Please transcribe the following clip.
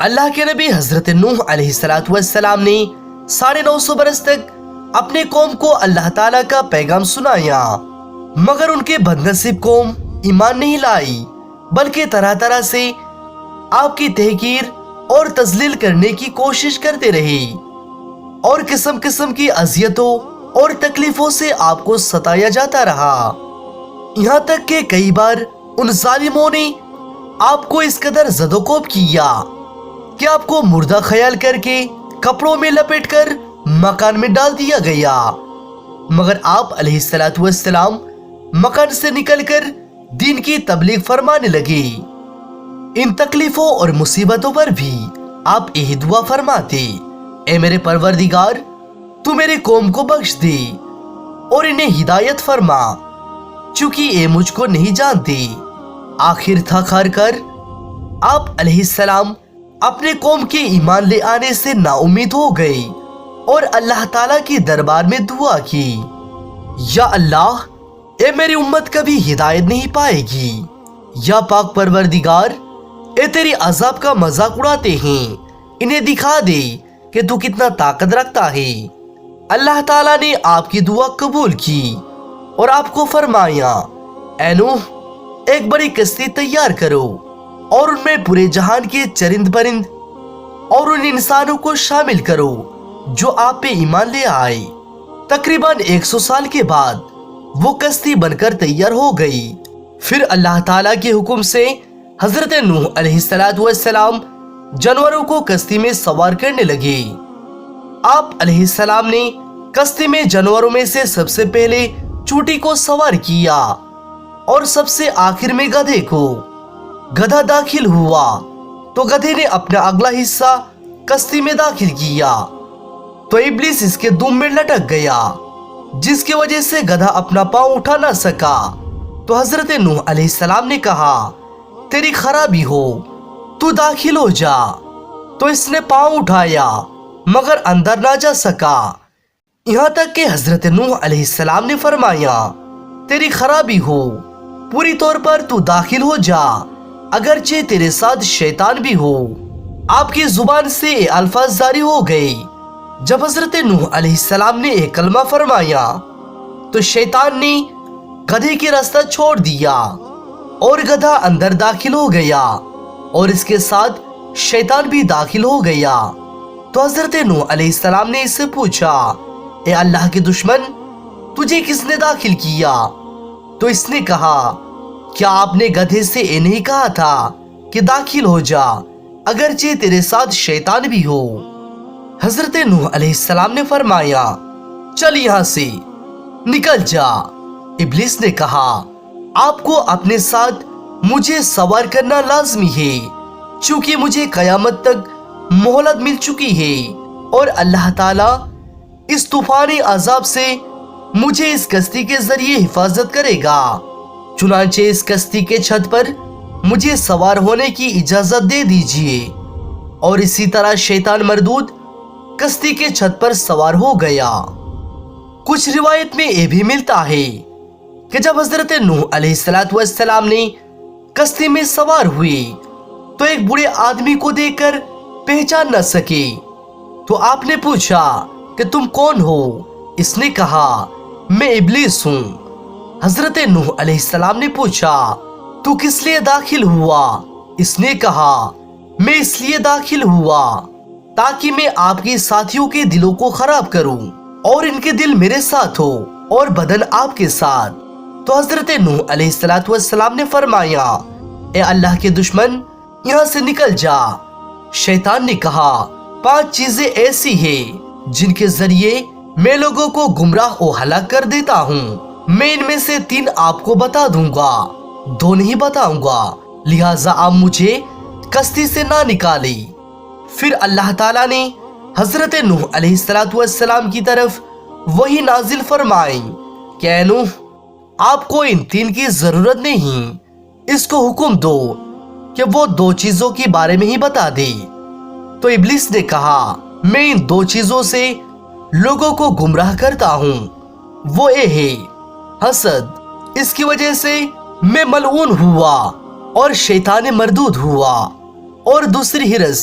اللہ کے نبی حضرت نوح علیہ السلام نے 950 برس تک اپنے قوم کو اللہ تعالیٰ کا پیغام سنایا، مگر ان کے بد نصیب قوم ایمان نہیں لائی، بلکہ طرح طرح سے آپ کی تحقیر اور تذلیل کرنے کی کوشش کرتے رہے اور قسم قسم کی اذیتوں اور تکلیفوں سے آپ کو ستایا جاتا رہا، یہاں تک کہ کئی بار ان ظالموں نے آپ کو اس قدر زد و کوب کیا کہ آپ کو مردہ خیال کر کے کپڑوں میں لپیٹ کر مکان میں ڈال دیا گیا، مگر آپ علیہ السلام مکان سے نکل کر دین کی تبلیغ فرمانے لگے۔ ان تکلیفوں اور مصیبتوں پر بھی آپ یہی دعا فرماتے، اے میرے پروردگار، تو میرے قوم کو بخش دے اور انہیں ہدایت فرما، چونکہ یہ مجھ کو نہیں جانتے۔ آخر تھک ہار کر آپ علیہ السلام اپنے قوم کے ایمان لے آنے سے نا امید ہو گئے اور اللہ تعالیٰ کی دربار میں دعا کی، یا اللہ، اے میری امت کبھی ہدایت نہیں پائے گی، یا پاک پروردگار، اے تیری عذاب کا مذاق اڑاتے ہیں، انہیں دکھا دے کہ تو کتنا طاقت رکھتا ہے۔ اللہ تعالیٰ نے آپ کی دعا قبول کی اور آپ کو فرمایا، اے نوح، ایک بڑی کشتی تیار کرو اور ان میں پورے جہان کے چرند پرند اور ان انسانوں کو شامل کرو جو آپ پہ ایمان لے آئے۔ تقریباً 100 سال کے بعد وہ کشتی بن کر تیار ہو گئی۔ پھر اللہ تعالیٰ کے حکم سے حضرت نوح علیہ السلام جانوروں کو کشتی میں سوار کرنے لگے۔ آپ علیہ السلام نے کشتی میں جانوروں میں سے سب سے پہلے چونٹی کو سوار کیا اور سب سے آخر میں گدھے کو۔ گدھا داخل ہوا تو گدھے نے اپنا اگلا حصہ کشتی میں داخل کیا تو ابلیس اس کے دم میں لٹک گیا، جس کی وجہ سے گدھا اپنا پاؤں اٹھا نہ سکا۔ تو حضرت نوح علیہ السلام نے کہا، تیری خرابی ہو، تو داخل ہو جا۔ تو اس نے پاؤں اٹھایا مگر اندر نہ جا سکا، یہاں تک کہ حضرت نوح علیہ السلام نے فرمایا، تیری خرابی ہو، پوری طور پر تو داخل ہو جا، اگرچہ تیرے ساتھ شیطان بھی ہو۔ آپ کی زبان سے یہ الفاظ جاری ہو گئے۔ جب حضرت نوح علیہ السلام نے ایک کلمہ فرمایا تو شیطان نے گدھے کی راستہ چھوڑ دیا اور گدھا اندر داخل ہو گیا اور اس کے ساتھ شیطان بھی داخل ہو گیا۔ تو حضرت نوح علیہ السلام نے اس سے پوچھا، اے اللہ کے دشمن، تجھے کس نے داخل کیا؟ تو اس نے کہا، کیا آپ نے گدھے سے یہ نہیں کہا تھا کہ داخل ہو جا اگرچہ تیرے ساتھ شیطان بھی ہو؟ حضرت نوح علیہ السلام نے فرمایا، چل یہاں سے نکل جا۔ ابلیس نے کہا، آپ کو اپنے ساتھ مجھے سوار کرنا لازمی ہے، چونکہ مجھے قیامت تک مہلت مل چکی ہے اور اللہ تعالیٰ اس طوفانی عذاب سے مجھے اس کشتی کے ذریعے حفاظت کرے گا، چنانچہ اس کشتی کے چھت پر مجھے سوار ہونے کی اجازت دے دیجیے۔ اور اسی طرح شیطان مردود کشتی کے چھت پر سوار ہو گیا۔ کچھ روایت میں یہ بھی ملتا ہے کہ جب حضرت نوح علیہ السلام نے کشتی میں سوار ہوئے تو ایک بوڑھے آدمی کو دیکھ کر پہچان نہ سکے، تو آپ نے پوچھا کہ تم کون ہو؟ اس نے کہا، میں ابلیس ہوں۔ حضرت نوح علیہ السلام نے پوچھا، تو کس لیے داخل ہوا؟ اس نے کہا، میں اس لیے داخل ہوا تاکہ میں آپ کے ساتھیوں کے دلوں کو خراب کروں اور ان کے دل میرے ساتھ ہو اور بدن آپ کے ساتھ۔ تو حضرت نوح علیہ السلام نے فرمایا، اے اللہ کے دشمن، یہاں سے نکل جا۔ شیطان نے کہا، 5 چیزیں ایسی ہیں جن کے ذریعے میں لوگوں کو گمراہ و ہلاک کر دیتا ہوں، میں ان میں سے 3 آپ کو بتا دوں گا، 2 نہیں بتاؤں گا، لہٰذا آپ مجھے کشتی سے نہ نکالے۔ پھر اللہ تعالیٰ نے حضرت نوح علیہ السلام کی طرف وہی نازل فرمائی کہ اے نوح، آپ کو ان 3 کی ضرورت نہیں، اس کو حکم دو کہ وہ 2 چیزوں کے بارے میں ہی بتا دے۔ تو ابلیس نے کہا، میں ان 2 چیزوں سے لوگوں کو گمراہ کرتا ہوں، وہ یہ ہے حسد، اس کی وجہ سے میں ملعون ہوا اور شیطان مردود ہوا، اور دوسری ہرس،